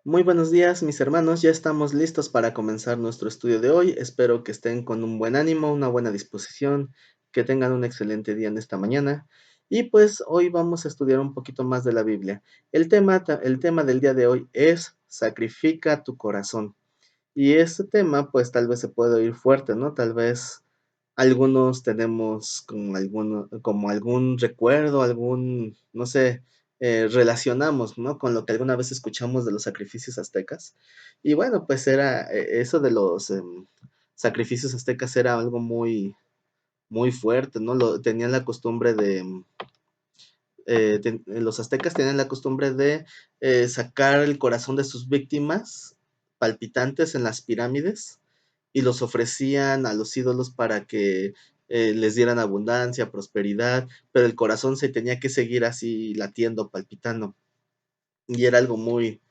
Muy buenos días, mis hermanos. Ya estamos listos para comenzar nuestro estudio de hoy. Espero que estén con un buen ánimo, una buena disposición, que tengan un excelente día en esta mañana. Y pues hoy vamos a estudiar un poquito más de la Biblia. El tema del día de hoy es sacrifica tu corazón. Y este tema, pues tal vez se puede oír fuerte, ¿no? Tal vez algunos tenemos como algún recuerdo, no sé, relacionamos, ¿no? Con lo que alguna vez escuchamos de los sacrificios aztecas. Y bueno, pues eso de los sacrificios aztecas era algo muy, muy fuerte, ¿no? Tenían la costumbre los aztecas tenían la costumbre de sacar el corazón de sus víctimas palpitantes en las pirámides y los ofrecían a los ídolos para que les dieran abundancia, prosperidad, pero el corazón se tenía que seguir así latiendo, palpitando, y era algo muy,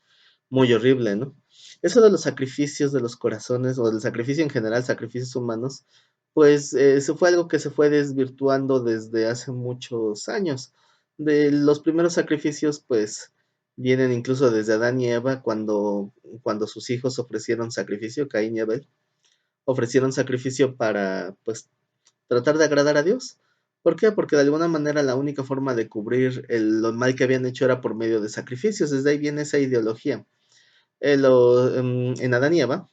muy horrible, ¿no? Eso de los sacrificios de los corazones, o del sacrificio en general, sacrificios humanos, pues eso fue algo que se fue desvirtuando desde hace muchos años. De los primeros sacrificios, pues vienen incluso desde Adán y Eva, cuando sus hijos ofrecieron sacrificio, Caín y Abel, ofrecieron sacrificio para, pues, tratar de agradar a Dios. ¿Por qué? Porque de alguna manera la única forma de cubrir lo mal que habían hecho era por medio de sacrificios. Desde ahí viene esa ideología. En Adán y Eva,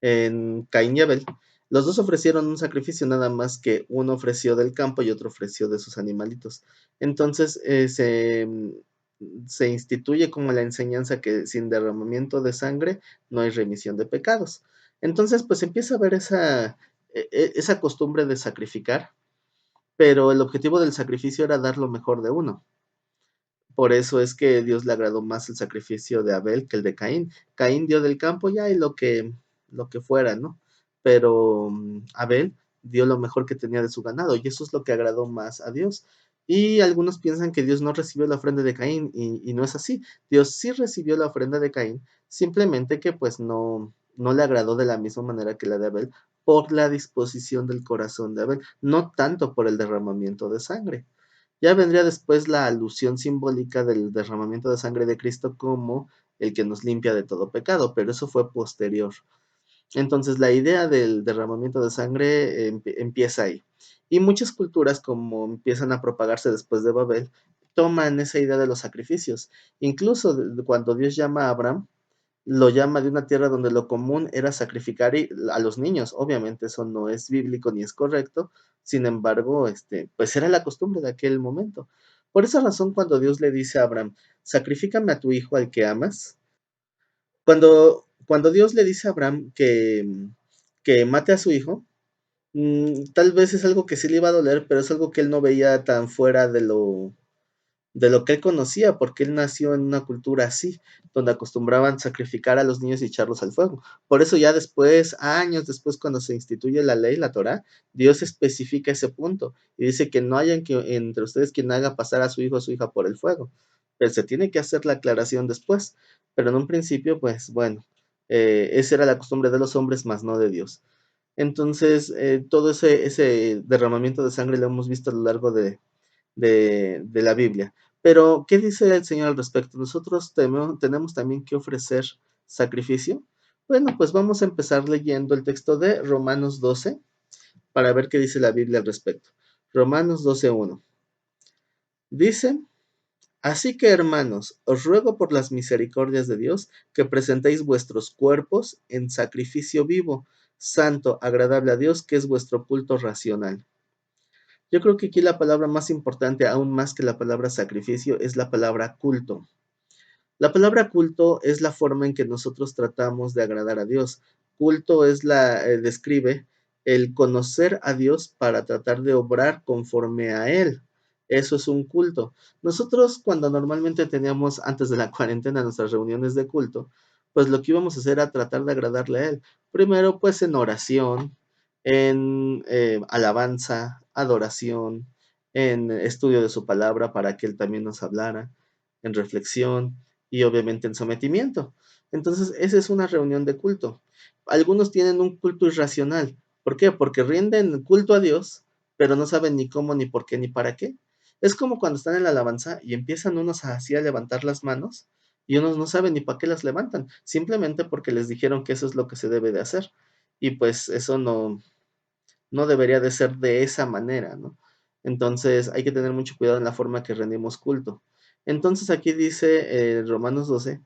en Caín y Abel, los dos ofrecieron un sacrificio, nada más que uno ofreció del campo y otro ofreció de sus animalitos. Entonces se instituye como la enseñanza que sin derramamiento de sangre no hay remisión de pecados. Entonces, pues empieza a haber esa costumbre de sacrificar, pero el objetivo del sacrificio era dar lo mejor de uno. Por eso es que Dios le agradó más el sacrificio de Abel que el de Caín. Caín dio del campo ya y lo que fuera, ¿no? Pero Abel dio lo mejor que tenía de su ganado y eso es lo que agradó más a Dios. Y algunos piensan que Dios no recibió la ofrenda de Caín y no es así. Dios sí recibió la ofrenda de Caín, simplemente que pues no le agradó de la misma manera que la de Abel por la disposición del corazón de Abel, no tanto por el derramamiento de sangre. Ya vendría después la alusión simbólica del derramamiento de sangre de Cristo como el que nos limpia de todo pecado, pero eso fue posterior. Entonces, la idea del derramamiento de sangre empieza ahí. Y muchas culturas, como empiezan a propagarse después de Babel, toman esa idea de los sacrificios. Incluso cuando Dios llama a Abraham, lo llama de una tierra donde lo común era sacrificar a los niños. Obviamente eso no es bíblico ni es correcto. Sin embargo, pues era la costumbre de aquel momento. Por esa razón, cuando Dios le dice a Abraham, sacrifícame a tu hijo al que amas, cuando Dios le dice a Abraham que mate a su hijo, tal vez es algo que sí le iba a doler, pero es algo que él no veía tan fuera de lo que él conocía, porque él nació en una cultura así, donde acostumbraban sacrificar a los niños y echarlos al fuego. Por eso ya después, años después, cuando se instituye la ley, la Torá, Dios especifica ese punto y dice que no haya entre ustedes quien haga pasar a su hijo o a su hija por el fuego. Pero se tiene que hacer la aclaración después. Pero en un principio, pues bueno, esa era la costumbre de los hombres, más no de Dios. Entonces, todo ese derramamiento de sangre lo hemos visto a lo largo de la Biblia. Pero, ¿qué dice el Señor al respecto? ¿Nosotros tenemos también que ofrecer sacrificio? Bueno, pues vamos a empezar leyendo el texto de Romanos 12 para ver qué dice la Biblia al respecto. Romanos 12:1. Dice, así que hermanos, os ruego por las misericordias de Dios que presentéis vuestros cuerpos en sacrificio vivo, santo, agradable a Dios, que es vuestro culto racional. Yo creo que aquí la palabra más importante, aún más que la palabra sacrificio, es la palabra culto. La palabra culto es la forma en que nosotros tratamos de agradar a Dios. Culto describe el conocer a Dios para tratar de obrar conforme a Él. Eso es un culto. Nosotros cuando normalmente teníamos antes de la cuarentena nuestras reuniones de culto, pues lo que íbamos a hacer era tratar de agradarle a Él. Primero, pues en oración, en alabanza, adoración, en estudio de su palabra para que Él también nos hablara, en reflexión y obviamente en sometimiento. Entonces, esa es una reunión de culto. Algunos tienen un culto irracional. ¿Por qué? Porque rinden culto a Dios, pero no saben ni cómo, ni por qué, ni para qué. Es como cuando están en la alabanza y empiezan unos así a levantar las manos. y unos no saben ni para qué las levantan, simplemente porque les dijeron que eso es lo que se debe de hacer. Y pues eso no debería de ser de esa manera, ¿no? Entonces hay que tener mucho cuidado en la forma que rendimos culto. Entonces aquí dice Romanos 12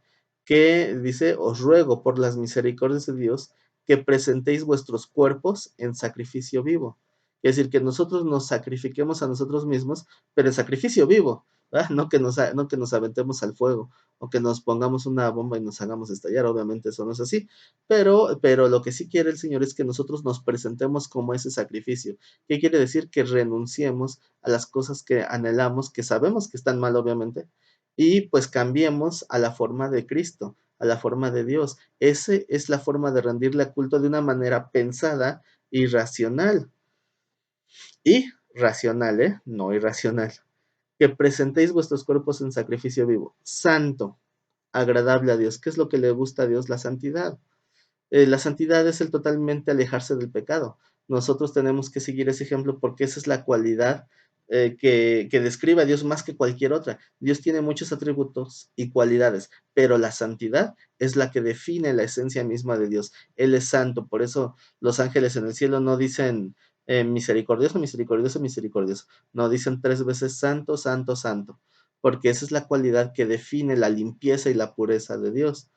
que dice, os ruego por las misericordias de Dios que presentéis vuestros cuerpos en sacrificio vivo. Es decir, que nosotros nos sacrifiquemos a nosotros mismos, pero en sacrificio vivo, ¿verdad? No que nos aventemos al fuego o que nos pongamos una bomba y nos hagamos estallar, obviamente eso no es así, pero lo que sí quiere el Señor es que nosotros nos presentemos como ese sacrificio. ¿Qué quiere decir? Que renunciemos a las cosas que anhelamos, que sabemos que están mal, obviamente, y pues cambiemos a la forma de Cristo, a la forma de Dios. Esa es la forma de rendirle culto de una manera pensada y racional. Y racional, ¿eh? No irracional. Que presentéis vuestros cuerpos en sacrificio vivo, santo, agradable a Dios. ¿Qué es lo que le gusta a Dios? La santidad. La santidad es el totalmente alejarse del pecado. Nosotros tenemos que seguir ese ejemplo porque esa es la cualidad que describe a Dios más que cualquier otra. Dios tiene muchos atributos y cualidades, pero la santidad es la que define la esencia misma de Dios. Él es santo, por eso los ángeles en el cielo no dicen misericordioso, misericordioso, misericordioso. No, dicen 3 veces santo, santo, santo, porque esa es la cualidad que define la limpieza y la pureza de Dios.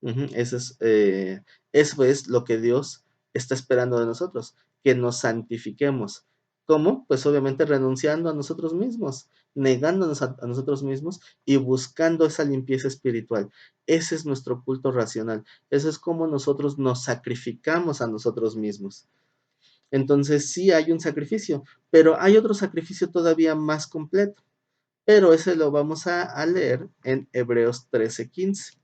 Ujú, eso es lo que Dios está esperando de nosotros, que nos santifiquemos. ¿Cómo? Pues obviamente renunciando a nosotros mismos, negándonos a nosotros mismos y buscando esa limpieza espiritual. Ese es nuestro culto racional. Eso es como nosotros nos sacrificamos a nosotros mismos. Entonces sí hay un sacrificio, pero hay otro sacrificio todavía más completo. Pero ese lo vamos a leer en Hebreos 13:15.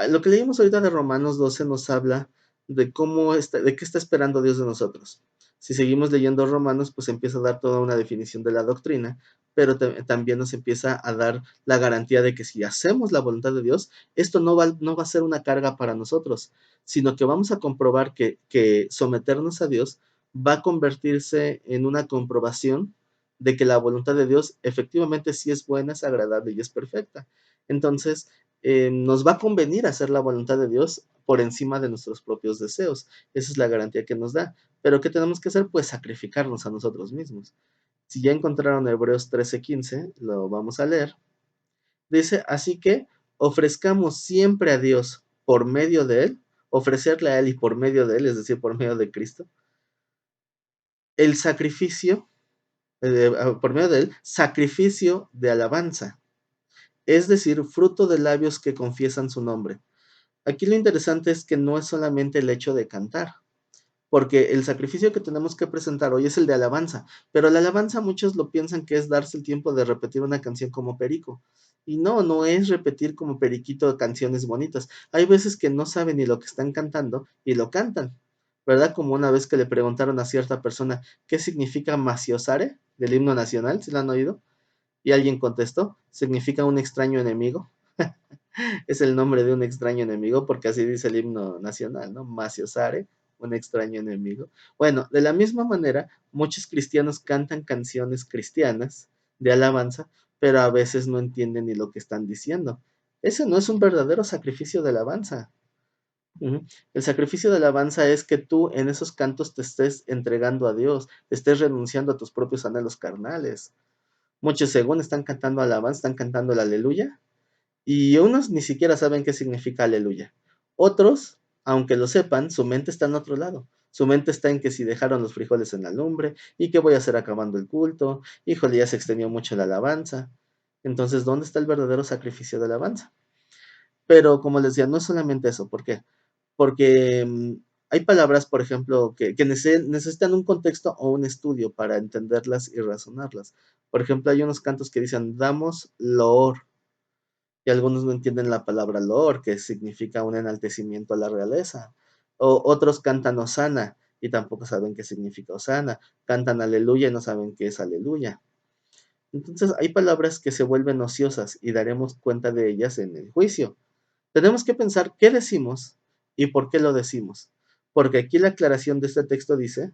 Lo que leímos ahorita de Romanos 12 nos habla de de qué está esperando Dios de nosotros. Si seguimos leyendo Romanos, pues empieza a dar toda una definición de la doctrina, pero también nos empieza a dar la garantía de que si hacemos la voluntad de Dios, esto no va a ser una carga para nosotros, sino que vamos a comprobar que someternos a Dios va a convertirse en una comprobación de que la voluntad de Dios efectivamente sí es buena, es agradable y es perfecta. Entonces, nos va a convenir hacer la voluntad de Dios por encima de nuestros propios deseos. Esa es la garantía que nos da. Pero ¿qué tenemos que hacer? Pues sacrificarnos a nosotros mismos. Si ya encontraron Hebreos 13:15, lo vamos a leer. Dice, así que ofrezcamos siempre a Dios por medio de Él, ofrecerle a Él y por medio de Él, es decir, por medio de Cristo, el sacrificio, por medio de Él, sacrificio de alabanza, es decir, fruto de labios que confiesan su nombre. Aquí lo interesante es que no es solamente el hecho de cantar, porque el sacrificio que tenemos que presentar hoy es el de alabanza, pero la alabanza muchos lo piensan que es darse el tiempo de repetir una canción como perico. Y no es repetir como periquito canciones bonitas. Hay veces que no saben ni lo que están cantando y lo cantan, ¿verdad? Como una vez que le preguntaron a cierta persona qué significa Maciosare del himno nacional, ¿si lo han oído? Y alguien contestó, significa un extraño enemigo. Es el nombre de un extraño enemigo, porque así dice el himno nacional, ¿no? Maciosare, un extraño enemigo. Bueno, de la misma manera, muchos cristianos cantan canciones cristianas de alabanza, pero a veces no entienden ni lo que están diciendo. Ese no es un verdadero sacrificio de alabanza. Ujú. El sacrificio de alabanza es que tú en esos cantos te estés entregando a Dios, te estés renunciando a tus propios anhelos carnales. Muchos, según están cantando alabanza, están cantando el aleluya, y unos ni siquiera saben qué significa aleluya. Otros, aunque lo sepan, su mente está en otro lado. Su mente está en que si dejaron los frijoles en la lumbre y que voy a hacer acabando el culto, híjole, ya se extendió mucho la alabanza. Entonces, ¿dónde está el verdadero sacrificio de alabanza? Pero como les decía, no es solamente eso. ¿Por qué? Porque hay palabras, por ejemplo, que necesitan un contexto o un estudio para entenderlas y razonarlas. Por ejemplo, hay unos cantos que dicen, damos loor, y algunos no entienden la palabra loor, que significa un enaltecimiento a la realeza. O otros cantan Osana y tampoco saben qué significa Osana. Cantan aleluya y no saben qué es aleluya. Entonces hay palabras que se vuelven ociosas y daremos cuenta de ellas en el juicio. Tenemos que pensar qué decimos y por qué lo decimos. Porque aquí la aclaración de este texto dice,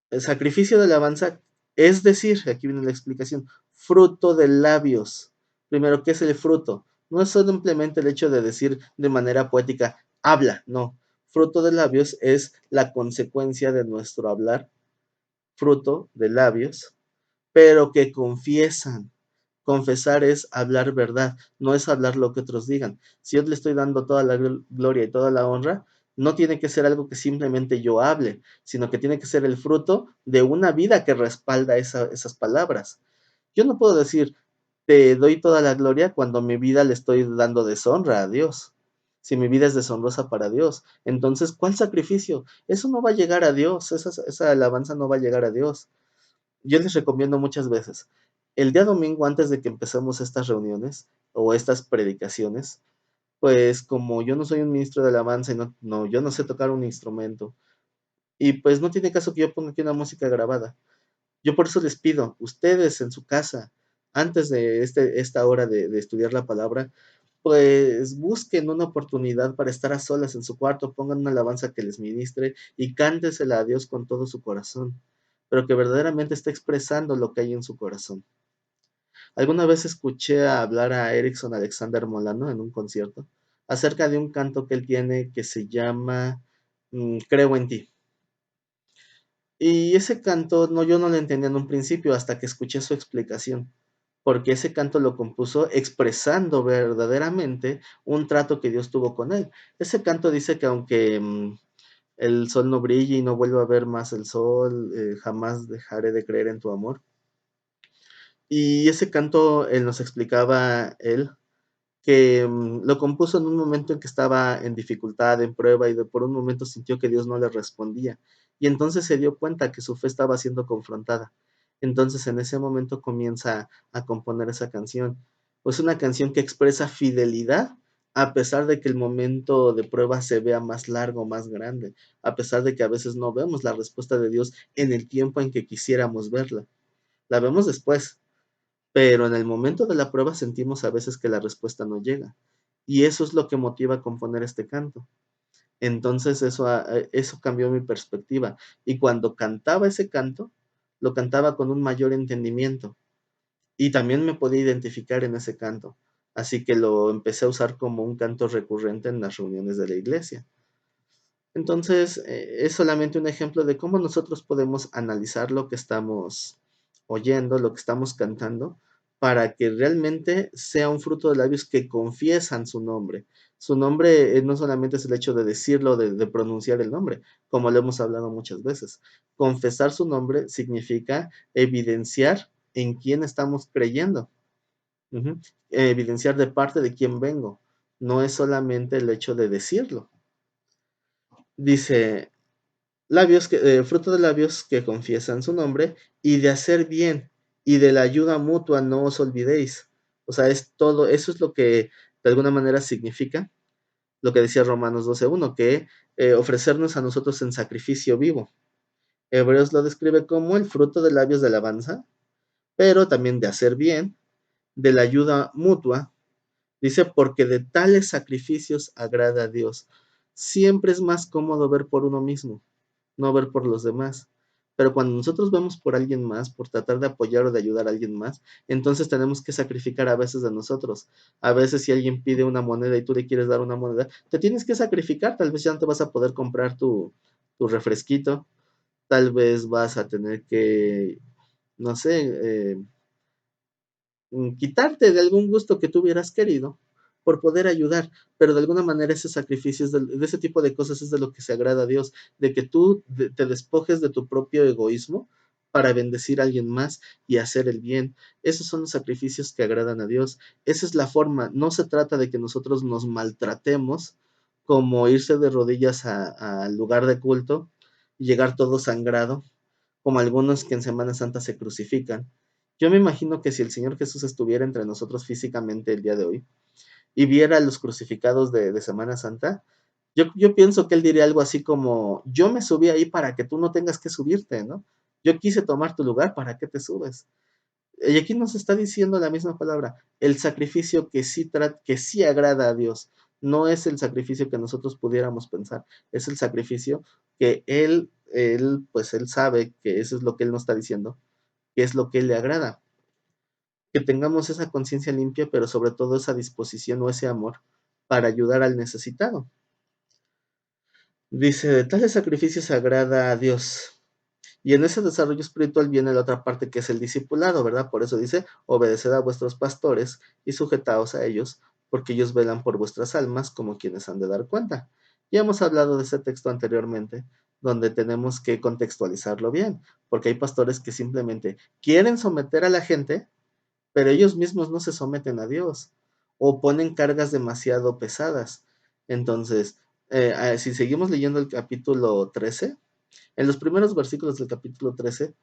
el sacrificio de alabanza es decir, aquí viene la explicación, fruto de labios. Primero, ¿qué es el fruto? No es simplemente el hecho de decir de manera poética, habla, no. Fruto de labios es la consecuencia de nuestro hablar, fruto de labios, pero que confiesan. Confesar es hablar verdad, no es hablar lo que otros digan. Si yo le estoy dando toda la gloria y toda la honra, no tiene que ser algo que simplemente yo hable, sino que tiene que ser el fruto de una vida que respalda esas palabras. Yo no puedo decir, te doy toda la gloria cuando mi vida le estoy dando deshonra a Dios. Si mi vida es deshonrosa para Dios, entonces, ¿cuál sacrificio? Eso no va a llegar a Dios, esa alabanza no va a llegar a Dios. Yo les recomiendo muchas veces, el día domingo antes de que empecemos estas reuniones o estas predicaciones, pues como yo no soy un ministro de alabanza y yo no sé tocar un instrumento, y pues no tiene caso que yo ponga aquí una música grabada. Yo por eso les pido, ustedes en su casa, antes de esta hora de estudiar la palabra, pues busquen una oportunidad para estar a solas en su cuarto, pongan una alabanza que les ministre y cántesela a Dios con todo su corazón, pero que verdaderamente esté expresando lo que hay en su corazón. Alguna vez escuché hablar a Erickson Alexander Molano en un concierto acerca de un canto que él tiene que se llama Creo en ti. Y ese canto yo no lo entendía en un principio hasta que escuché su explicación, porque ese canto lo compuso expresando verdaderamente un trato que Dios tuvo con él. Ese canto dice que aunque el sol no brille y no vuelva a ver más el sol, jamás dejaré de creer en tu amor. Y ese canto, él nos explicaba él que lo compuso en un momento en que estaba en dificultad, en prueba, y por un momento sintió que Dios no le respondía. Y entonces se dio cuenta que su fe estaba siendo confrontada. Entonces en ese momento comienza a componer esa canción. Pues una canción que expresa fidelidad a pesar de que el momento de prueba se vea más largo, más grande, a pesar de que a veces no vemos la respuesta de Dios en el tiempo en que quisiéramos verla. La vemos después, pero en el momento de la prueba sentimos a veces que la respuesta no llega. Y eso es lo que motiva a componer este canto. Entonces eso cambió mi perspectiva. Y cuando cantaba ese canto, lo cantaba con un mayor entendimiento. Y también me podía identificar en ese canto. Así que lo empecé a usar como un canto recurrente en las reuniones de la iglesia. Entonces, es solamente un ejemplo de cómo nosotros podemos analizar lo que estamos oyendo, lo que estamos cantando, para que realmente sea un fruto de labios que confiesan su nombre. Su nombre no solamente es el hecho de decirlo, de pronunciar el nombre, como lo hemos hablado muchas veces. Confesar su nombre significa evidenciar en quién estamos creyendo. Ujú. Evidenciar de parte de quién vengo. No es solamente el hecho de decirlo. Dice, fruto de labios que confiesan su nombre, y de hacer bien, y de la ayuda mutua no os olvidéis. O sea, es todo, eso es lo que de alguna manera significa lo que decía Romanos 12:1, que ofrecernos a nosotros en sacrificio vivo. Hebreos lo describe como el fruto de labios de alabanza, pero también de hacer bien, de la ayuda mutua. Dice, porque de tales sacrificios agrada a Dios. Siempre es más cómodo ver por uno mismo, no ver por los demás. Pero cuando nosotros vemos por alguien más, por tratar de apoyar o de ayudar a alguien más, entonces tenemos que sacrificar a veces de nosotros. A veces si alguien pide una moneda y tú le quieres dar una moneda, te tienes que sacrificar. Tal vez ya no te vas a poder comprar tu refresquito. Tal vez vas a tener que, no sé, quitarte de algún gusto que tú hubieras querido por poder ayudar, pero de alguna manera ese sacrificio, de ese tipo de cosas es de lo que se agrada a Dios, de que tú te despojes de tu propio egoísmo para bendecir a alguien más y hacer el bien. Esos son los sacrificios que agradan a Dios. Esa es la forma. No se trata de que nosotros nos maltratemos como irse de rodillas al lugar de culto y llegar todo sangrado, como algunos que en Semana Santa se crucifican. Yo me imagino que si el Señor Jesús estuviera entre nosotros físicamente el día de hoy y viera a los crucificados de Semana Santa, yo pienso que él diría algo así como, yo me subí ahí para que tú no tengas que subirte, ¿no? Yo quise tomar tu lugar, ¿para qué te subes? Y aquí nos está diciendo la misma palabra, el sacrificio que sí agrada a Dios, no es el sacrificio que nosotros pudiéramos pensar, es el sacrificio que pues él sabe que eso es lo que él nos está diciendo, que es lo que él le agrada. que tengamos esa conciencia limpia, pero sobre todo esa disposición o ese amor para ayudar al necesitado. Dice, de tales sacrificios agrada a Dios. Y en ese desarrollo espiritual viene la otra parte que es el discipulado, ¿verdad? Por eso dice, obedeced a vuestros pastores y sujetaos a ellos, porque ellos velan por vuestras almas como quienes han de dar cuenta. Ya hemos hablado de ese texto anteriormente, donde tenemos que contextualizarlo bien, porque hay pastores que simplemente quieren someter a la gente, pero ellos mismos no se someten a Dios o ponen cargas demasiado pesadas. Entonces, si seguimos leyendo el capítulo 13, en los primeros versículos del capítulo 13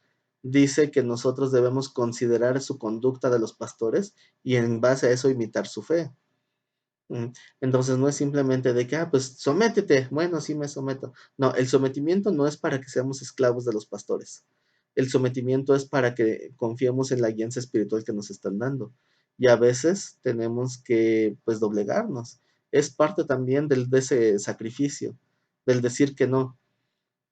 dice que nosotros debemos considerar su conducta de los pastores y en base a eso imitar su fe. Entonces no es simplemente de que, pues sométete, bueno, sí me someto. No, el sometimiento no es para que seamos esclavos de los pastores. El sometimiento es para que confiemos en la guianza espiritual que nos están dando. Y a veces tenemos que, pues, doblegarnos. Es parte también de ese sacrificio, del decir que no.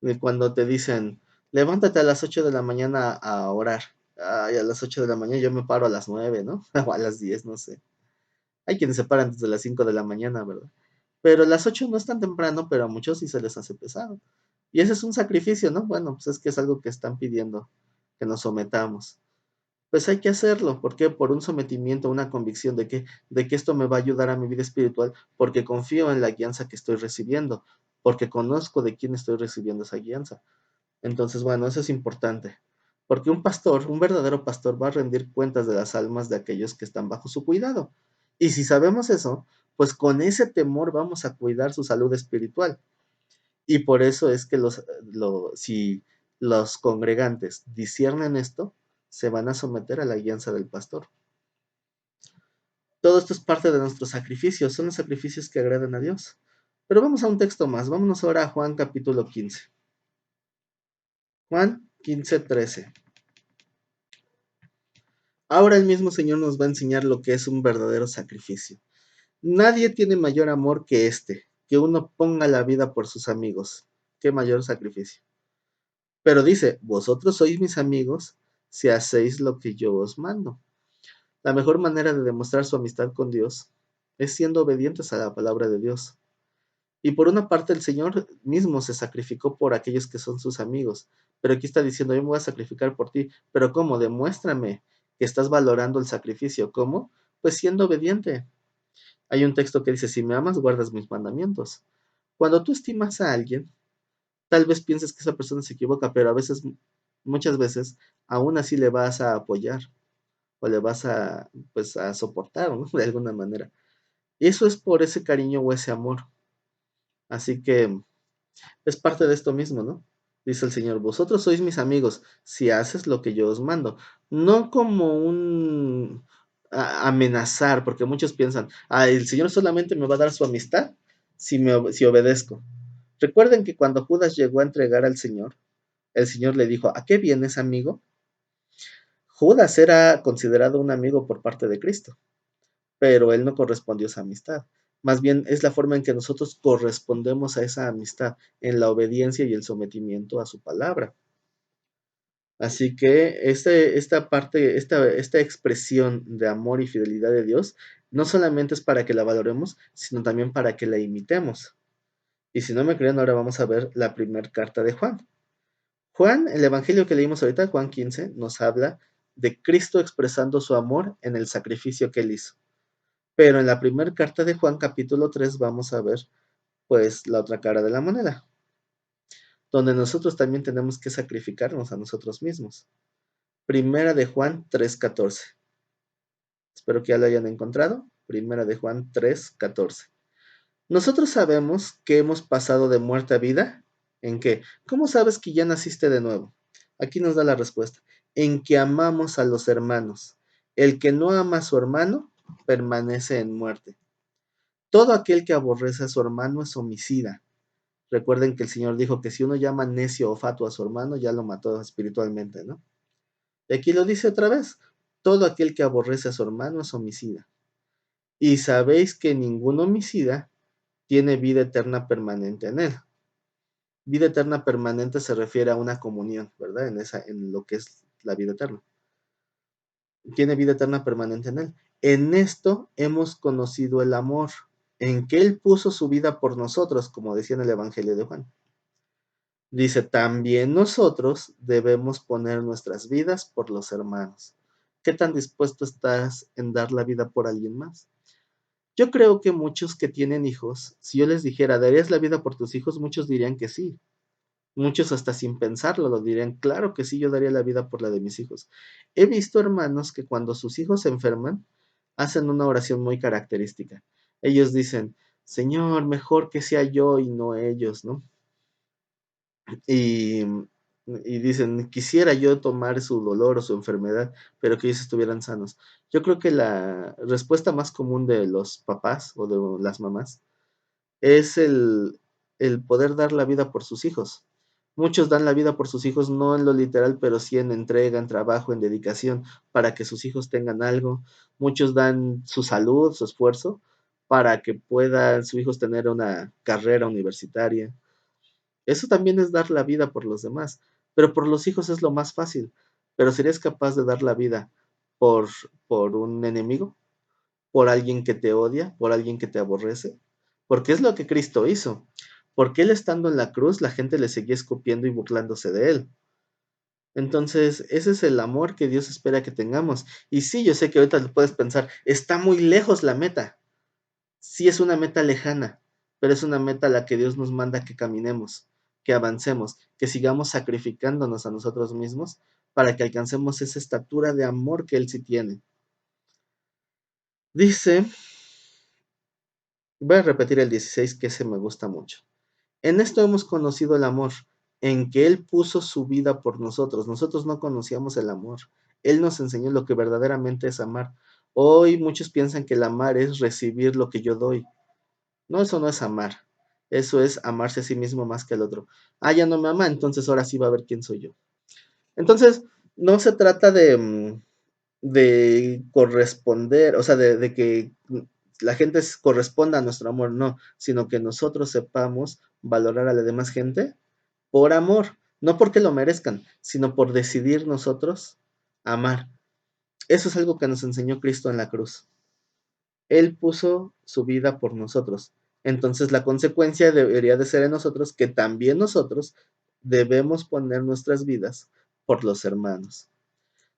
De cuando te dicen, levántate a las 8 de la mañana a orar. Ay, a las 8 de la mañana yo me paro a las 9, ¿no? O a las 10, no sé. Hay quienes se paran desde las 5 de la mañana, ¿verdad? Pero las 8 no es tan temprano, pero a muchos sí se les hace pesado. Y ese es un sacrificio, ¿no? Bueno, pues es que es algo que están pidiendo, que nos sometamos. Pues hay que hacerlo, ¿por qué? Por un sometimiento, una convicción de que esto me va a ayudar a mi vida espiritual, porque confío en la guianza que estoy recibiendo, porque conozco de quién estoy recibiendo esa guianza. Entonces, bueno, eso es importante, porque un pastor, un verdadero pastor, va a rendir cuentas de las almas de aquellos que están bajo su cuidado. Y si sabemos eso, pues con ese temor vamos a cuidar su salud espiritual. Y por eso es que si los congregantes disciernen esto, se van a someter a la guianza del pastor. Todo esto es parte de nuestros sacrificios, son los sacrificios que agradan a Dios. Pero vamos a un texto más, vámonos ahora a Juan capítulo 15. Juan 15:13. Ahora el mismo Señor nos va a enseñar lo que es un verdadero sacrificio. Nadie tiene mayor amor que que uno ponga la vida por sus amigos. Qué mayor sacrificio. Pero dice, vosotros sois mis amigos si hacéis lo que yo os mando. La mejor manera de demostrar su amistad con Dios es siendo obedientes a la palabra de Dios. Y por una parte el Señor mismo se sacrificó por aquellos que son sus amigos, pero aquí está diciendo, yo me voy a sacrificar por ti, pero ¿cómo? Demuéstrame que estás valorando el sacrificio. ¿Cómo? Pues siendo obediente. Hay un texto que dice, si me amas, guardas mis mandamientos. Cuando tú estimas a alguien, tal vez pienses que esa persona se equivoca, pero a veces, muchas veces, aún así le vas a apoyar o le vas a, pues, a soportar, ¿no? De alguna manera. Y eso es por ese cariño o ese amor. Así que es parte de esto mismo, ¿no? Dice el Señor, vosotros sois mis amigos si haces lo que yo os mando. No como un amenazar, porque muchos piensan, el Señor solamente me va a dar su amistad si obedezco. Recuerden que cuando Judas llegó a entregar al Señor, el Señor le dijo, ¿a qué vienes, amigo? Judas era considerado un amigo por parte de Cristo, pero él no correspondió a esa amistad. Más bien es la forma en que nosotros correspondemos a esa amistad, en la obediencia y el sometimiento a su palabra. Así que esta expresión de amor y fidelidad de Dios no solamente es para que la valoremos, sino también para que la imitemos. Y si no me creen, ahora vamos a ver la primera carta de Juan. Juan, el evangelio que leímos ahorita, Juan 15, nos habla de Cristo expresando su amor en el sacrificio que él hizo. Pero en la primera carta de Juan, capítulo 3, vamos a ver, pues, la otra cara de la moneda, donde nosotros también tenemos que sacrificarnos a nosotros mismos. Primera de Juan 3:14. Espero que ya lo hayan encontrado. Primera de Juan 3:14. Nosotros sabemos que hemos pasado de muerte a vida. ¿En qué? ¿Cómo sabes que ya naciste de nuevo? Aquí nos da la respuesta. En que amamos a los hermanos. El que no ama a su hermano permanece en muerte. Todo aquel que aborrece a su hermano es homicida. Recuerden que el Señor dijo que si uno llama necio o fatuo a su hermano, ya lo mató espiritualmente, ¿no? Y aquí lo dice otra vez. Todo aquel que aborrece a su hermano es homicida. Y sabéis que ningún homicida tiene vida eterna permanente en él. Vida eterna permanente se refiere a una comunión, ¿verdad? En lo que es la vida eterna. tiene vida eterna permanente en él. En esto hemos conocido el amor, en que él puso su vida por nosotros, como decía en el Evangelio de Juan. Dice, también nosotros debemos poner nuestras vidas por los hermanos. ¿Qué tan dispuesto estás en dar la vida por alguien más? Yo creo que muchos que tienen hijos, si yo les dijera, ¿darías la vida por tus hijos? Muchos dirían que sí. Muchos hasta sin pensarlo lo dirían, claro que sí, yo daría la vida por la de mis hijos. He visto hermanos que cuando sus hijos se enferman, hacen una oración muy característica. Ellos dicen, Señor, mejor que sea yo y no ellos, ¿no? Y, y dicen, quisiera yo tomar su dolor o su enfermedad, pero que ellos estuvieran sanos. Yo creo que la respuesta más común de los papás o de las mamás es el poder dar la vida por sus hijos. Muchos dan la vida por sus hijos, no en lo literal, pero sí en entrega, en trabajo, en dedicación, para que sus hijos tengan algo. Muchos dan su salud, su esfuerzo, para que puedan sus hijos tener una carrera universitaria. Eso también es dar la vida por los demás, pero por los hijos es lo más fácil. Pero ¿serías capaz de dar la vida por, por un enemigo? ¿Por alguien que te odia? ¿Por alguien que te aborrece? Porque es lo que Cristo hizo. Porque Él estando en la cruz, la gente le seguía escupiendo y burlándose de Él. Entonces, ese es el amor que Dios espera que tengamos. Y sí, yo sé que ahorita le puedes pensar, está muy lejos la meta. Sí es una meta lejana, pero es una meta a la que Dios nos manda que caminemos, que avancemos, que sigamos sacrificándonos a nosotros mismos para que alcancemos esa estatura de amor que Él sí tiene. Dice, voy a repetir el 16, que ese me gusta mucho. En esto hemos conocido el amor, en que Él puso su vida por nosotros. Nosotros no conocíamos el amor. Él nos enseñó lo que verdaderamente es amar. Hoy muchos piensan que el amar es recibir lo que yo doy. No, eso no es amar. Eso es amarse a sí mismo más que al otro. Ah, ya no me ama, entonces ahora sí va a ver quién soy yo. Entonces, no se trata de corresponder, o sea, de que la gente corresponda a nuestro amor, no, sino que nosotros sepamos valorar a la demás gente por amor, no porque lo merezcan, sino por decidir nosotros amar. Eso es algo que nos enseñó Cristo en la cruz. Él puso su vida por nosotros. Entonces la consecuencia debería de ser en nosotros que también nosotros debemos poner nuestras vidas por los hermanos.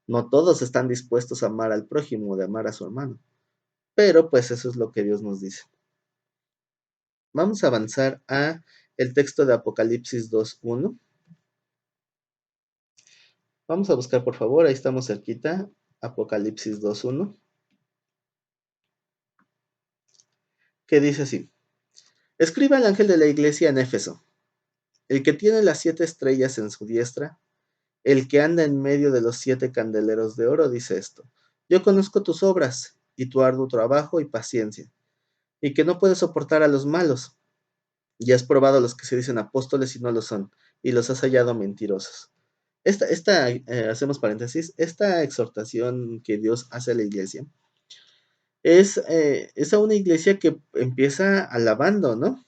No todos están dispuestos a amar al prójimo, de amar a su hermano, pero pues eso es lo que Dios nos dice. Vamos a avanzar a el texto de Apocalipsis 2:1. Vamos a buscar, por favor, ahí estamos cerquita, Apocalipsis 2:1, que dice así: Escriba al ángel de la iglesia en Éfeso, el que tiene las 7 estrellas en su diestra, el que anda en medio de los 7 candeleros de oro, dice esto: Yo conozco tus obras y tu arduo trabajo y paciencia, y que no puedes soportar a los malos, y has probado a los que se dicen apóstoles y no lo son, y los has hallado mentirosos. Hacemos paréntesis, esta exhortación que Dios hace a la iglesia es a una iglesia que empieza alabando, ¿no?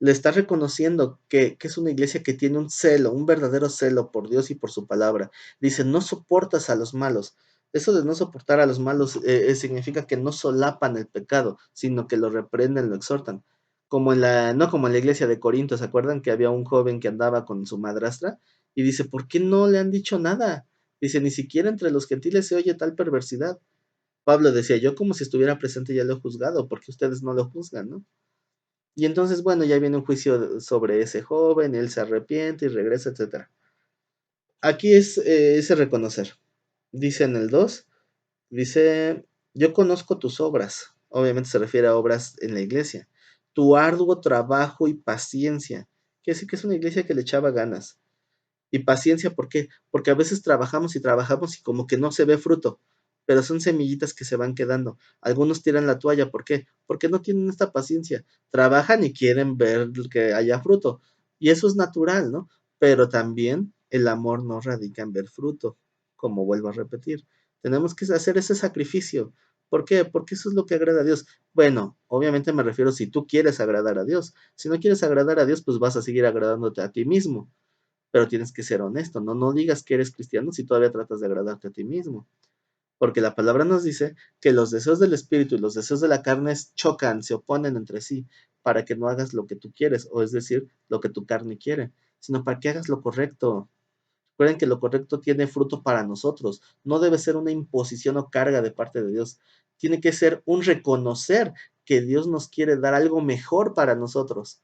Le está reconociendo que es una iglesia que tiene un celo, un verdadero celo por Dios y por su palabra. Dice, no soportas a los malos. Eso de no soportar a los malos significa que no solapan el pecado, sino que lo reprenden, lo exhortan. No como en la iglesia de Corinto, ¿se acuerdan que había un joven que andaba con su madrastra? Y dice, ¿por qué no le han dicho nada? Dice, ni siquiera entre los gentiles se oye tal perversidad. Pablo decía, yo como si estuviera presente ya lo he juzgado, porque ustedes no lo juzgan, ¿no? Y entonces, bueno, ya viene un juicio sobre ese joven, él se arrepiente y regresa, etcétera. Aquí es ese reconocer. Dice en el 2, dice, yo conozco tus obras. Obviamente se refiere a obras en la iglesia. Tu arduo trabajo y paciencia. Quiere decir que es una iglesia que le echaba ganas. Y paciencia, ¿por qué? Porque a veces trabajamos y trabajamos y como que no se ve fruto, pero son semillitas que se van quedando. Algunos tiran la toalla, ¿por qué? Porque no tienen esta paciencia. Trabajan y quieren ver que haya fruto. Y eso es natural, ¿no? Pero también el amor no radica en ver fruto, como vuelvo a repetir. Tenemos que hacer ese sacrificio. ¿Por qué? Porque eso es lo que agrada a Dios. Bueno, obviamente me refiero si tú quieres agradar a Dios. Si no quieres agradar a Dios, pues vas a seguir agradándote a ti mismo, pero tienes que ser honesto, no digas que eres cristiano si todavía tratas de agradarte a ti mismo. Porque la palabra nos dice que los deseos del espíritu y los deseos de la carne chocan, se oponen entre sí, para que no hagas lo que tú quieres, o es decir, lo que tu carne quiere, sino para que hagas lo correcto. Recuerden que lo correcto tiene fruto para nosotros, no debe ser una imposición o carga de parte de Dios, tiene que ser un reconocer que Dios nos quiere dar algo mejor para nosotros,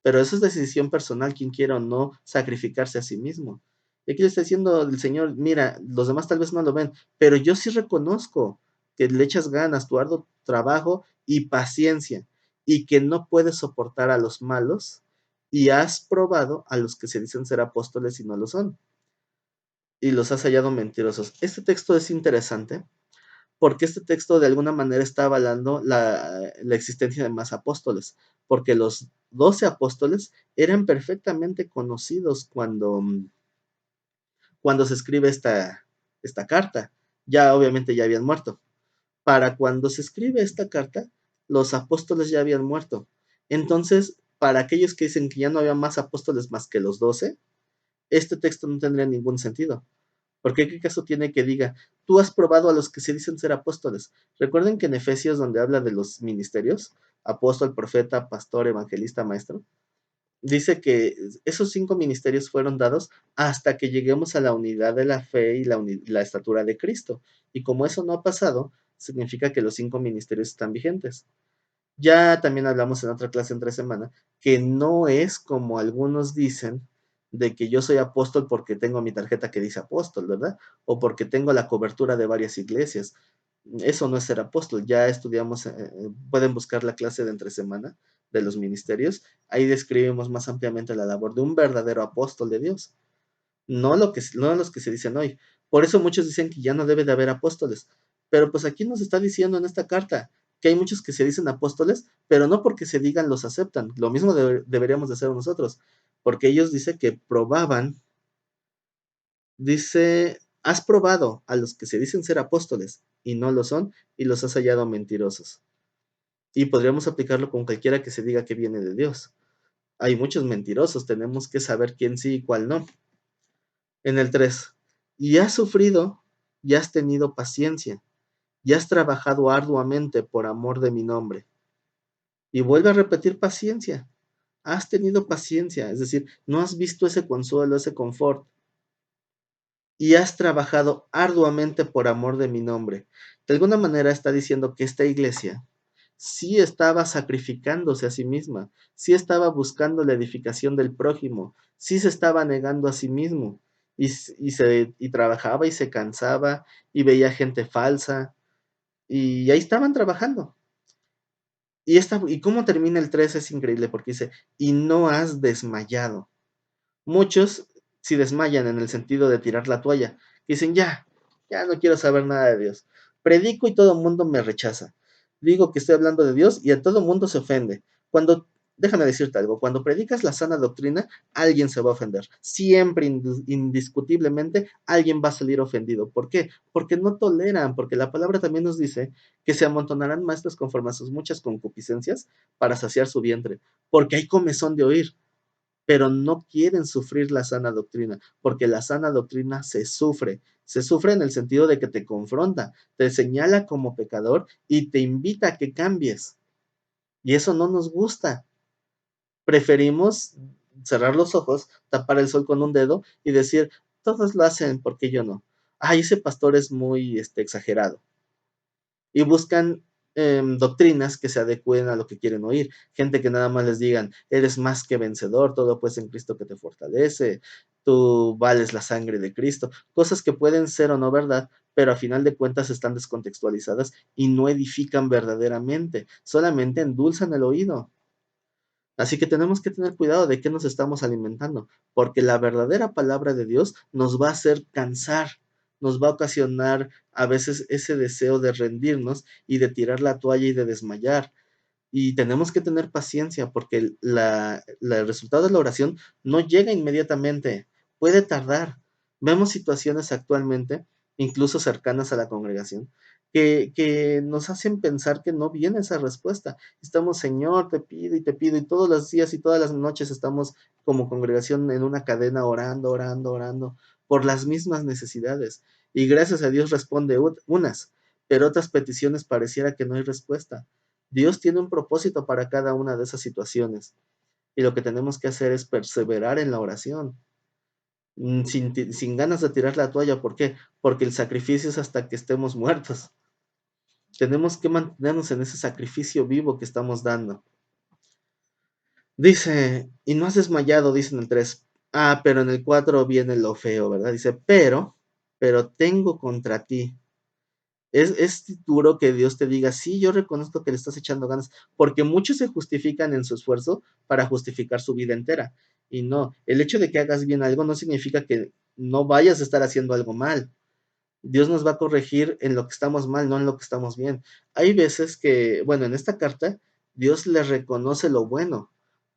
pero eso es decisión personal, quien quiera o no sacrificarse a sí mismo. Y aquí le está diciendo el Señor, mira, los demás tal vez no lo ven, pero yo sí reconozco que le echas ganas, tu arduo trabajo y paciencia, y que no puedes soportar a los malos, y has probado a los que se dicen ser apóstoles y no lo son y los has hallado mentirosos. Este texto es interesante porque este texto de alguna manera está avalando la existencia de más apóstoles, porque los 12 apóstoles eran perfectamente conocidos cuando se escribe esta carta. Ya obviamente ya habían muerto. Para cuando se escribe esta carta, los apóstoles ya habían muerto. Entonces, para aquellos que dicen que ya no había más apóstoles más que los 12, este texto no tendría ningún sentido. Porque qué caso tiene que diga, tú has probado a los que se dicen ser apóstoles. Recuerden que en Efesios, donde habla de los ministerios, apóstol, profeta, pastor, evangelista, maestro, dice que esos 5 ministerios fueron dados hasta que lleguemos a la unidad de la fe y la estatura de Cristo. Y como eso no ha pasado, significa que los 5 ministerios están vigentes. Ya también hablamos en otra clase entre semana que no es como algunos dicen de que yo soy apóstol porque tengo mi tarjeta que dice apóstol, ¿verdad? O porque tengo la cobertura de varias iglesias. Eso no es ser apóstol. Ya estudiamos, pueden buscar la clase de entre semana de los ministerios. Ahí describimos más ampliamente la labor de un verdadero apóstol de Dios, no los que se dicen hoy. Por eso muchos dicen que ya no debe de haber apóstoles. Pero pues aquí nos está diciendo en esta carta que hay muchos que se dicen apóstoles, pero no porque se digan los aceptan. Lo mismo deberíamos de hacer nosotros, porque ellos dicen que probaban, dice, has probado a los que se dicen ser apóstoles y no lo son y los has hallado mentirosos. Y podríamos aplicarlo con cualquiera que se diga que viene de Dios. Hay muchos mentirosos, tenemos que saber quién sí y cuál no. En el 3, y has sufrido, y has tenido paciencia, y has trabajado arduamente por amor de mi nombre. Y vuelve a repetir paciencia. Has tenido paciencia, es decir, no has visto ese consuelo, ese confort, y has trabajado arduamente por amor de mi nombre. De alguna manera está diciendo que esta iglesia sí estaba sacrificándose a sí misma, sí estaba buscando la edificación del prójimo, sí se estaba negando a sí mismo y trabajaba y se cansaba y veía gente falsa y ahí estaban trabajando. Y cómo termina el 3 es increíble porque dice, y no has desmayado. Muchos sí desmayan en el sentido de tirar la toalla. Dicen, ya no quiero saber nada de Dios. Predico y todo el mundo me rechaza. Digo que estoy hablando de Dios y a todo el mundo se ofende. Déjame decirte algo, cuando predicas la sana doctrina, alguien se va a ofender. Siempre, indiscutiblemente, alguien va a salir ofendido. ¿Por qué? Porque no toleran, porque la palabra también nos dice que se amontonarán maestros conforme a sus muchas concupiscencias para saciar su vientre, porque hay comezón de oír, pero no quieren sufrir la sana doctrina, porque la sana doctrina se sufre en el sentido de que te confronta, te señala como pecador y te invita a que cambies. Y eso no nos gusta. Preferimos cerrar los ojos, tapar el sol con un dedo y decir, todos lo hacen, porque yo no? Ay, ese pastor es muy exagerado. Y buscan doctrinas que se adecúen a lo que quieren oír. Gente que nada más les digan, eres más que vencedor, todo pues en Cristo que te fortalece, tú vales la sangre de Cristo. Cosas que pueden ser o no verdad, pero a final de cuentas están descontextualizadas y no edifican verdaderamente, solamente endulzan el oído. Así que tenemos que tener cuidado de qué nos estamos alimentando, porque la verdadera palabra de Dios nos va a hacer cansar, nos va a ocasionar a veces ese deseo de rendirnos y de tirar la toalla y de desmayar. Y tenemos que tener paciencia porque el resultado de la oración no llega inmediatamente, puede tardar. Vemos situaciones actualmente incluso cercanas a la congregación, que nos hacen pensar que no viene esa respuesta. Estamos, Señor, te pido, y todos los días y todas las noches estamos como congregación en una cadena orando, orando, orando por las mismas necesidades. Y gracias a Dios responde unas, pero otras peticiones pareciera que no hay respuesta. Dios tiene un propósito para cada una de esas situaciones y lo que tenemos que hacer es perseverar en la oración, sin ganas de tirar la toalla. ¿Por qué? Porque el sacrificio es hasta que estemos muertos. Tenemos que mantenernos en ese sacrificio vivo que estamos dando. Dice, y no has desmayado, dice en el 3. Ah, pero en el 4 viene lo feo, ¿verdad? Dice, pero tengo contra ti. Es duro que Dios te diga, sí, yo reconozco que le estás echando ganas, porque muchos se justifican en su esfuerzo para justificar su vida entera. Y no, el hecho de que hagas bien algo no significa que no vayas a estar haciendo algo mal. Dios nos va a corregir en lo que estamos mal, no en lo que estamos bien. Hay veces que, bueno, en esta carta, Dios le reconoce lo bueno,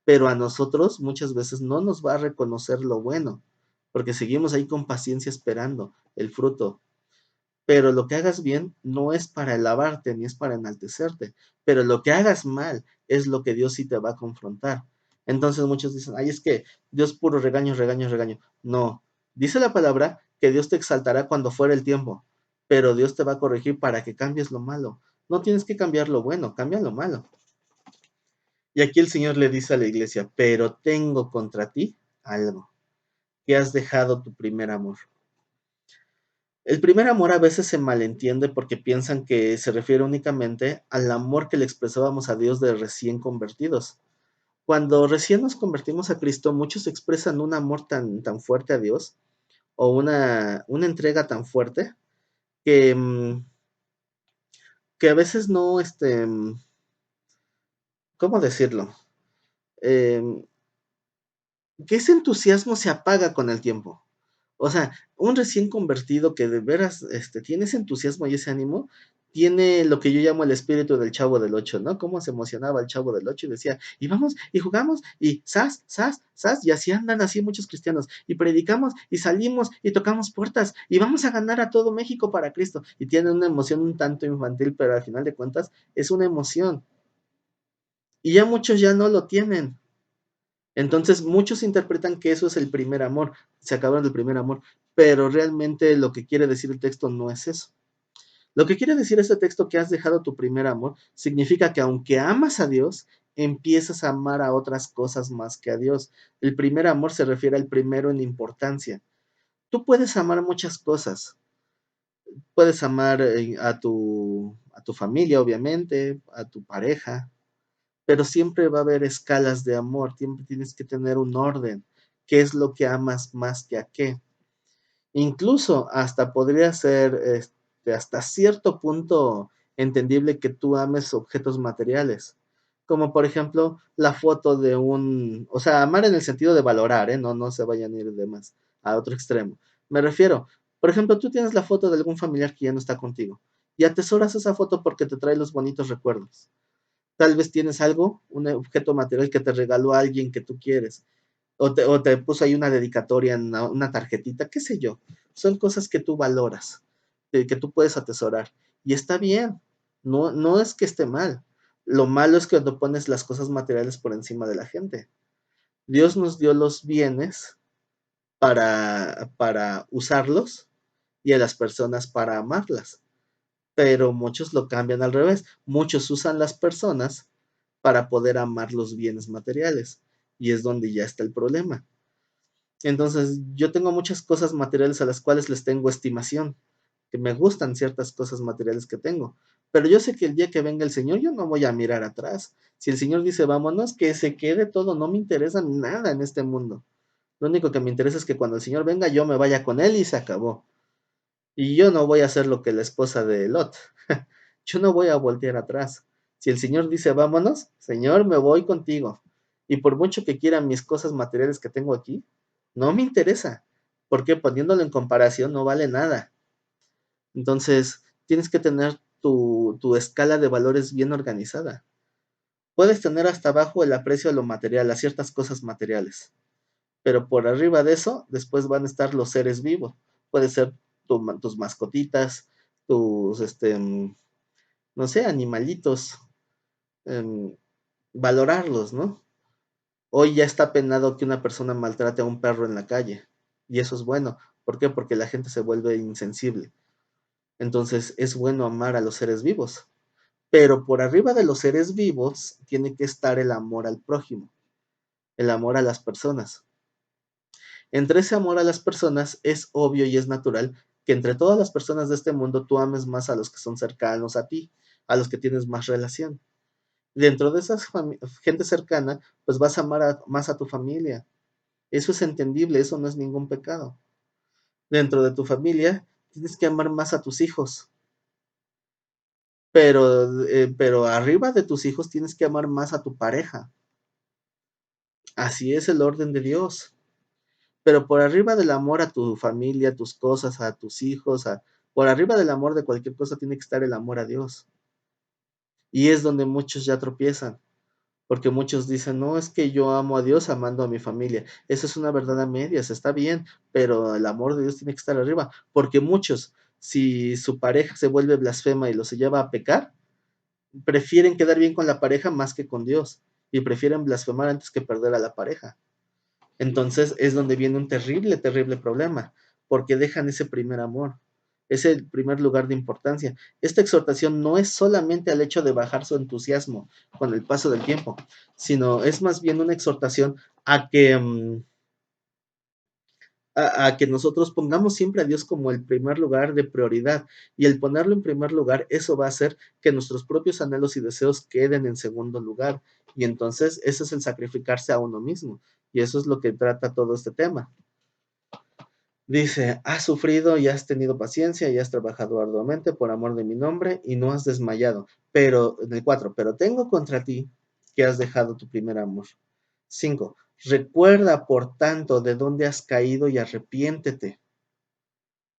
pero a nosotros muchas veces no nos va a reconocer lo bueno, porque seguimos ahí con paciencia esperando el fruto. Pero lo que hagas bien no es para alabarte ni es para enaltecerte, pero lo que hagas mal es lo que Dios sí te va a confrontar. Entonces muchos dicen, ay, es que Dios puro regaño, regaño, regaño. No, dice la palabra que Dios te exaltará cuando fuera el tiempo, pero Dios te va a corregir para que cambies lo malo. No tienes que cambiar lo bueno, cambia lo malo. Y aquí el Señor le dice a la iglesia, pero tengo contra ti algo, que has dejado tu primer amor. El primer amor a veces se malentiende porque piensan que se refiere únicamente al amor que le expresábamos a Dios de recién convertidos. Cuando recién nos convertimos a Cristo, muchos expresan un amor tan fuerte a Dios o una entrega tan fuerte que, que a veces no, ¿cómo decirlo? Em, que ese entusiasmo se apaga con el tiempo. O sea, un recién convertido que de veras, tiene ese entusiasmo y ese ánimo, tiene lo que yo llamo el espíritu del Chavo del Ocho, ¿no? Cómo se emocionaba el Chavo del Ocho y decía, y vamos, y jugamos, y zas, zas, zas, y así andan así muchos cristianos, y predicamos, y salimos, y tocamos puertas, y vamos a ganar a todo México para Cristo. Y tiene una emoción un tanto infantil, pero al final de cuentas es una emoción. Y ya muchos ya no lo tienen. Entonces, muchos interpretan que eso es el primer amor, se acabaron del primer amor, pero realmente lo que quiere decir el texto no es eso. Lo que quiere decir este texto, que has dejado tu primer amor, significa que aunque amas a Dios, empiezas a amar a otras cosas más que a Dios. El primer amor se refiere al primero en importancia. Tú puedes amar muchas cosas. Puedes amar a tu familia, obviamente, a tu pareja, pero siempre va a haber escalas de amor, siempre tienes que tener un orden. ¿Qué es lo que amas más que a qué? Incluso hasta podría ser, hasta cierto punto entendible que tú ames objetos materiales, como por ejemplo la foto de o sea, amar en el sentido de valorar, ¿eh? No se vayan a ir de más a otro extremo. Me refiero, por ejemplo, tú tienes la foto de algún familiar que ya no está contigo y atesoras esa foto porque te trae los bonitos recuerdos. Tal vez tienes algo, un objeto material que te regaló alguien que tú quieres, o te puso ahí una dedicatoria en una tarjetita, qué sé yo. Son cosas que tú valoras, que tú puedes atesorar. Y está bien, no es que esté mal. Lo malo es cuando pones las cosas materiales por encima de la gente. Dios nos dio los bienes para usarlos y a las personas para amarlas, pero muchos lo cambian al revés. Muchos usan las personas para poder amar los bienes materiales y es donde ya está el problema. Entonces, yo tengo muchas cosas materiales a las cuales les tengo estimación, que me gustan ciertas cosas materiales que tengo, pero yo sé que el día que venga el Señor, yo no voy a mirar atrás. Si el Señor dice, vámonos, que se quede todo, no me interesa nada en este mundo. Lo único que me interesa es que cuando el Señor venga, yo me vaya con Él y se acabó. Y yo no voy a hacer lo que la esposa de Lot. Yo no voy a voltear atrás. Si el Señor dice, vámonos, Señor, me voy contigo. Y por mucho que quieran mis cosas materiales que tengo aquí, no me interesa, porque poniéndolo en comparación no vale nada. Entonces, tienes que tener tu escala de valores bien organizada. Puedes tener hasta abajo el aprecio a lo material, a ciertas cosas materiales, pero por arriba de eso, después van a estar los seres vivos. Puede ser tus mascotitas, tus, no sé, animalitos, em, valorarlos, ¿no? Hoy ya está penado que una persona maltrate a un perro en la calle, y eso es bueno. ¿Por qué? Porque la gente se vuelve insensible. Entonces, es bueno amar a los seres vivos, pero por arriba de los seres vivos tiene que estar el amor al prójimo, el amor a las personas. Entre ese amor a las personas es obvio y es natural que entre todas las personas de este mundo tú ames más a los que son cercanos a ti, a los que tienes más relación. Dentro de esa gente cercana, pues vas a amar más a tu familia. Eso es entendible, eso no es ningún pecado. Dentro de tu familia, tienes que amar más a tus hijos, pero arriba de tus hijos tienes que amar más a tu pareja. Así es el orden de Dios. Pero por arriba del amor a tu familia, a tus cosas, a tus hijos, por arriba del amor de cualquier cosa tiene que estar el amor a Dios. Y es donde muchos ya tropiezan, porque muchos dicen, no, es que yo amo a Dios amando a mi familia. Eso es una verdad a medias, está bien, pero el amor de Dios tiene que estar arriba, porque muchos, si su pareja se vuelve blasfema y lo se lleva a pecar, prefieren quedar bien con la pareja más que con Dios, y prefieren blasfemar antes que perder a la pareja. Entonces es donde viene un terrible, terrible problema, porque dejan ese primer amor, ese primer lugar de importancia. Esta exhortación no es solamente al hecho de bajar su entusiasmo con el paso del tiempo, sino es más bien una exhortación a que, a que nosotros pongamos siempre a Dios como el primer lugar de prioridad. Y el ponerlo en primer lugar, eso va a hacer que nuestros propios anhelos y deseos queden en segundo lugar. Y entonces eso es el sacrificarse a uno mismo. Y eso es lo que trata todo este tema. Dice, has sufrido y has tenido paciencia y has trabajado arduamente por amor de mi nombre y no has desmayado. Pero, en el 4, pero tengo contra ti que has dejado tu primer amor. 5, recuerda por tanto de dónde has caído y arrepiéntete.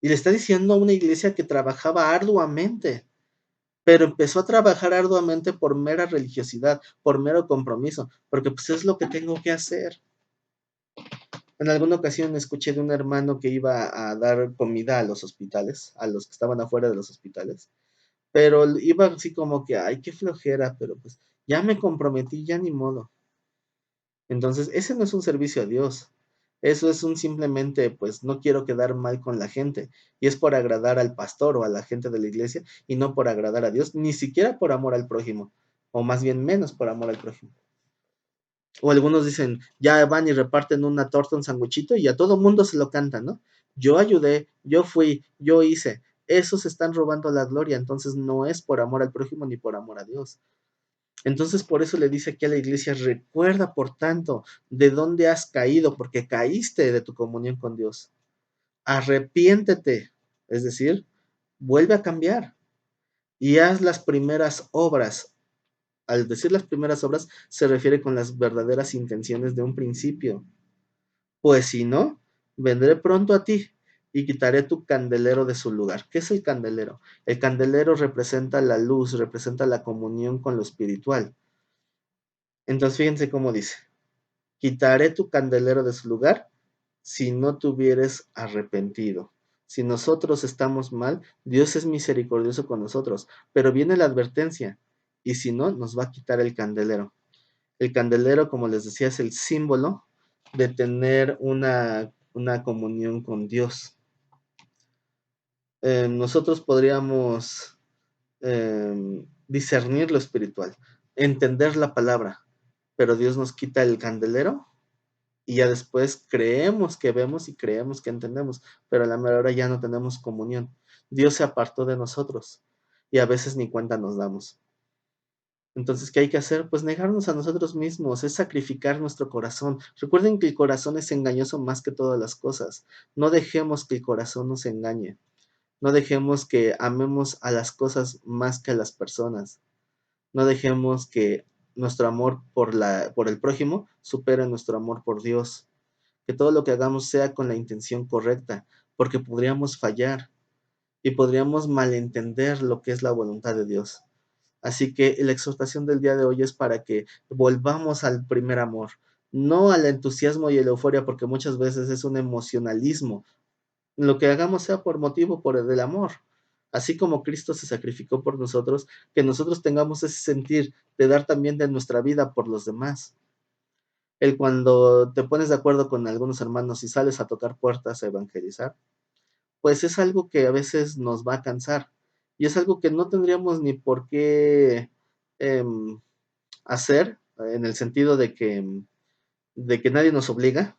Y le está diciendo a una iglesia que trabajaba arduamente, pero empezó a trabajar arduamente por mera religiosidad, por mero compromiso, porque pues es lo que tengo que hacer. En alguna ocasión escuché de un hermano que iba a dar comida a los hospitales, a los que estaban afuera de los hospitales, pero iba así como que, ay, qué flojera, pero pues ya me comprometí, ya ni modo. Entonces, ese no es un servicio a Dios. Eso es un simplemente, pues no quiero quedar mal con la gente. Y es por agradar al pastor o a la gente de la iglesia y no por agradar a Dios, ni siquiera por amor al prójimo, o más bien menos por amor al prójimo. O algunos dicen, ya van y reparten una torta, un sanguchito y a todo mundo se lo cantan, ¿no? Yo ayudé, yo fui, yo hice. Esos están robando la gloria, entonces no es por amor al prójimo ni por amor a Dios. Entonces por eso le dice aquí a la iglesia, recuerda por tanto de dónde has caído, porque caíste de tu comunión con Dios. Arrepiéntete, es decir, vuelve a cambiar y haz las primeras obras. Al decir las primeras obras, se refiere con las verdaderas intenciones de un principio. Pues si no, vendré pronto a ti y quitaré tu candelero de su lugar. ¿Qué es el candelero? El candelero representa la luz, representa la comunión con lo espiritual. Entonces fíjense cómo dice, quitaré tu candelero de su lugar si no te hubieres arrepentido. Si nosotros estamos mal, Dios es misericordioso con nosotros, pero viene la advertencia, y si no, nos va a quitar el candelero. El candelero, como les decía, es el símbolo de tener una comunión con Dios. Nosotros podríamos discernir lo espiritual, entender la palabra, pero Dios nos quita el candelero y ya después creemos que vemos y creemos que entendemos, pero a la mera hora ya no tenemos comunión. Dios se apartó de nosotros y a veces ni cuenta nos damos. Entonces, ¿qué hay que hacer? Pues negarnos a nosotros mismos, es sacrificar nuestro corazón. Recuerden que el corazón es engañoso más que todas las cosas. No dejemos que el corazón nos engañe. No dejemos que amemos a las cosas más que a las personas. No dejemos que nuestro amor por el prójimo supere nuestro amor por Dios. Que todo lo que hagamos sea con la intención correcta, porque podríamos fallar y podríamos malentender lo que es la voluntad de Dios. Así que la exhortación del día de hoy es para que volvamos al primer amor, no al entusiasmo y a la euforia, porque muchas veces es un emocionalismo Lo que hagamos sea por motivo por el del amor. Así como Cristo se sacrificó por nosotros, que nosotros tengamos ese sentir de dar también de nuestra vida por los demás. El cuando te pones de acuerdo con algunos hermanos y sales a tocar puertas a evangelizar, pues es algo que a veces nos va a cansar y es algo que no tendríamos ni por qué em, hacer en el sentido de que nadie nos obliga,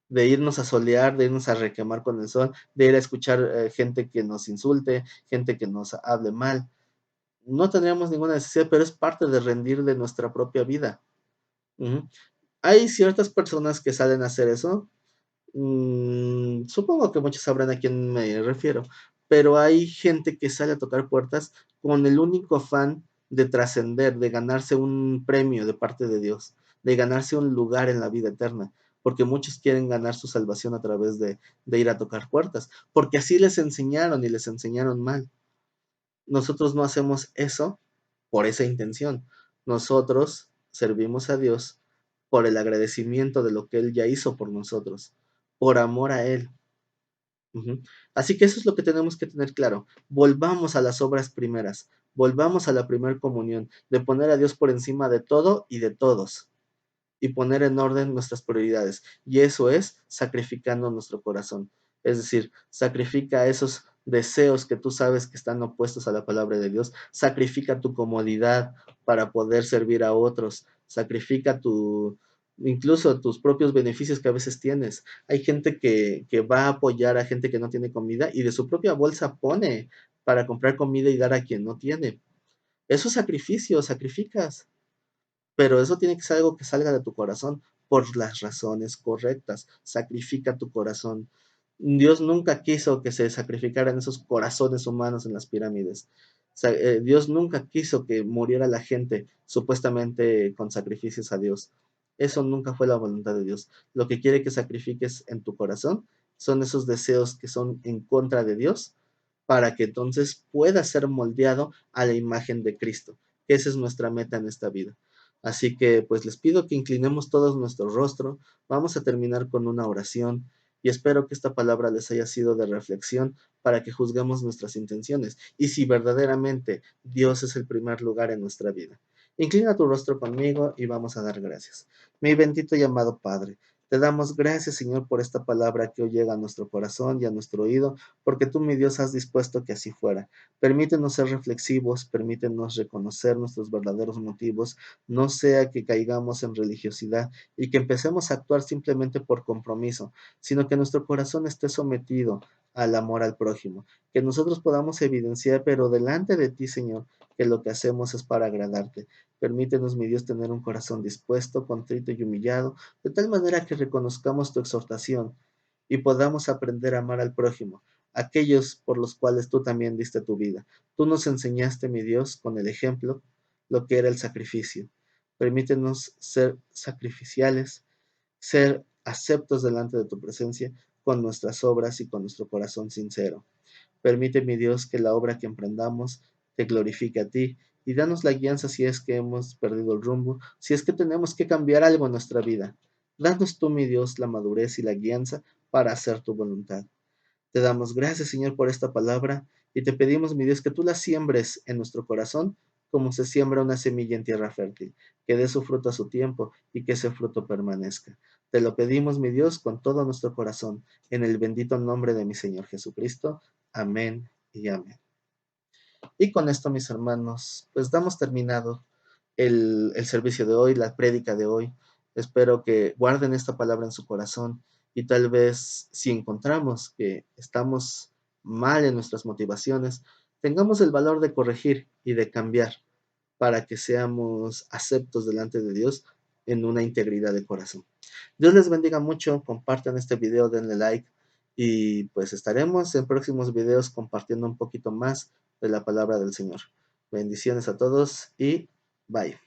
de irnos a solear, de irnos a requemar con el sol, de ir a escuchar gente que nos insulte, gente que nos hable mal. No tendríamos ninguna necesidad, pero es parte de rendir de nuestra propia vida. Ujú. Hay ciertas personas que salen a hacer eso. Supongo que muchos sabrán a quién me refiero, pero hay gente que sale a tocar puertas con el único afán de trascender, de ganarse un premio de parte de Dios, de ganarse un lugar en la vida eterna, porque muchos quieren ganar su salvación a través de ir a tocar puertas, porque así les enseñaron y les enseñaron mal. Nosotros no hacemos eso por esa intención. Nosotros servimos a Dios por el agradecimiento de lo que Él ya hizo por nosotros, por amor a Él. Ujú. Así que eso es lo que tenemos que tener claro. Volvamos a las obras primeras, volvamos a la primera comunión, de poner a Dios por encima de todo y de todos y poner en orden nuestras prioridades. Y eso es sacrificando nuestro corazón. Es decir, sacrifica esos deseos que tú sabes que están opuestos a la palabra de Dios. Sacrifica tu comodidad para poder servir a otros. Sacrifica incluso tus propios beneficios que a veces tienes. Hay gente que va a apoyar a gente que no tiene comida y de su propia bolsa pone para comprar comida y dar a quien no tiene. Eso es sacrificio, sacrificas, pero eso tiene que ser algo que salga de tu corazón por las razones correctas. Sacrifica tu corazón. Dios nunca quiso que se sacrificaran esos corazones humanos en las pirámides. Dios nunca quiso que muriera la gente supuestamente con sacrificios a Dios. Eso nunca fue la voluntad de Dios. Lo que quiere que sacrifiques en tu corazón son esos deseos que son en contra de Dios para que entonces pueda ser moldeado a la imagen de Cristo. Esa es nuestra meta en esta vida. Así que pues les pido que inclinemos todos nuestro rostro. Vamos a terminar con una oración y espero que esta palabra les haya sido de reflexión para que juzguemos nuestras intenciones y si verdaderamente Dios es el primer lugar en nuestra vida. Inclina tu rostro conmigo y vamos a dar gracias. Mi bendito y amado Padre, te damos gracias, Señor, por esta palabra que hoy llega a nuestro corazón y a nuestro oído, porque tú, mi Dios, has dispuesto que así fuera. Permítenos ser reflexivos, permítenos reconocer nuestros verdaderos motivos, no sea que caigamos en religiosidad y que empecemos a actuar simplemente por compromiso, sino que nuestro corazón esté sometido al amor al prójimo, que nosotros podamos evidenciar, pero delante de ti, Señor, que lo que hacemos es para agradarte. Permítenos, mi Dios, tener un corazón dispuesto, contrito y humillado, de tal manera que reconozcamos tu exhortación y podamos aprender a amar al prójimo, aquellos por los cuales tú también diste tu vida. Tú nos enseñaste, mi Dios, con el ejemplo, lo que era el sacrificio. Permítenos ser sacrificiales, ser aceptos delante de tu presencia con nuestras obras y con nuestro corazón sincero. Permite, mi Dios, que la obra que emprendamos te glorifique a ti y danos la guianza si es que hemos perdido el rumbo, si es que tenemos que cambiar algo en nuestra vida. Danos tú, mi Dios, la madurez y la guianza para hacer tu voluntad. Te damos gracias, Señor, por esta palabra y te pedimos, mi Dios, que tú la siembres en nuestro corazón como se siembra una semilla en tierra fértil, que dé su fruto a su tiempo y que ese fruto permanezca. Te lo pedimos, mi Dios, con todo nuestro corazón, en el bendito nombre de mi Señor Jesucristo. Amén y amén. Y con esto, mis hermanos, pues damos terminado el servicio de hoy, la prédica de hoy. Espero que guarden esta palabra en su corazón y tal vez si encontramos que estamos mal en nuestras motivaciones, tengamos el valor de corregir y de cambiar para que seamos aceptos delante de Dios en una integridad de corazón. Dios les bendiga mucho, compartan este video, denle like y pues estaremos en próximos videos compartiendo un poquito más de la palabra del Señor. Bendiciones a todos y bye.